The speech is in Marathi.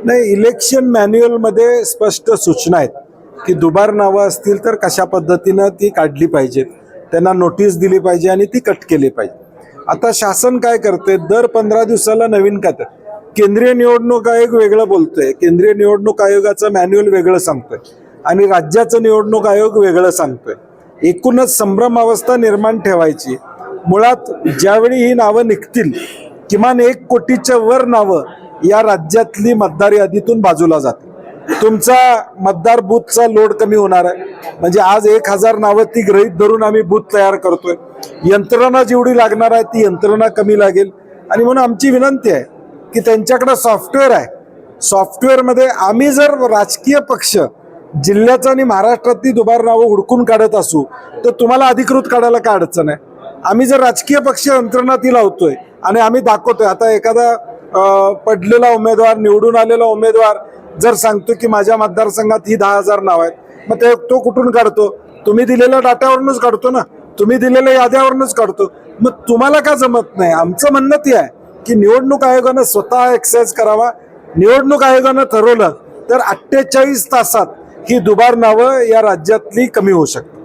नाही, इलेक्शन मॅन्युअलमध्ये स्पष्ट सूचना आहेत की दुबार नावं असतील तर कशा पद्धतीनं ती काढली पाहिजेत, त्यांना नोटीस दिली पाहिजे आणि ती कट केली पाहिजे. आता शासन काय करते, दर 15 दिवसाला नवीन काय केंद्रीय निवडणूक आयोग वेगळं बोलतोय, केंद्रीय निवडणूक आयोगाचं मॅन्युअल वेगळं सांगतोय आणि राज्याचं निवडणूक आयोग वेगळं सांगतोय. एकूणच संभ्रम अवस्था निर्माण ठेवायची. मुळात ज्यावेळी ही नावं निघतील, किमान 1 कोटीच्या वर नावं या राज्यातली मतदार यादीतून बाजूला जाते. तुमचा मतदार बूथचा लोड कमी होणार आहे. म्हणजे आज 1000 नावं ती गृहीत धरून आम्ही बूथ तयार करतोय. यंत्रणा जेवढी लागणार आहे ती यंत्रणा कमी लागेल. आणि म्हणून आमची विनंती आहे की त्यांच्याकडे सॉफ्टवेअर आहे, सॉफ्टवेअरमध्ये आम्ही जर राजकीय पक्ष जिल्ह्याचं आणि महाराष्ट्रातली दुबार नावं हुडकून काढत असू तर तुम्हाला अधिकृत काढायला काय अडचण आहे. आम्ही जर राजकीय पक्ष यंत्रणा ती लावतोय आणि आम्ही दाखवतोय. आता एखादा पडलेला उमेदवार, निवडून आलेला उमेदवार जर सांगतो की माझ्या मतदारसंघात ही 10,000 नाव आहेत, मग तो कुठून काढतो? तुम्ही दिलेल्या डाटावरूनच काढतो ना, तुम्ही दिलेल्या याद्यावरूनच काढतो. मग तुम्हाला का जमत नाही? आमचं म्हणणं ते आहे की निवडणूक आयोगानं स्वतः एक्सरसाइज करावा. निवडणूक आयोगानं ठरवलं तर 48 तासात ही दुबार नावं या राज्यातली कमी होऊ शकतात.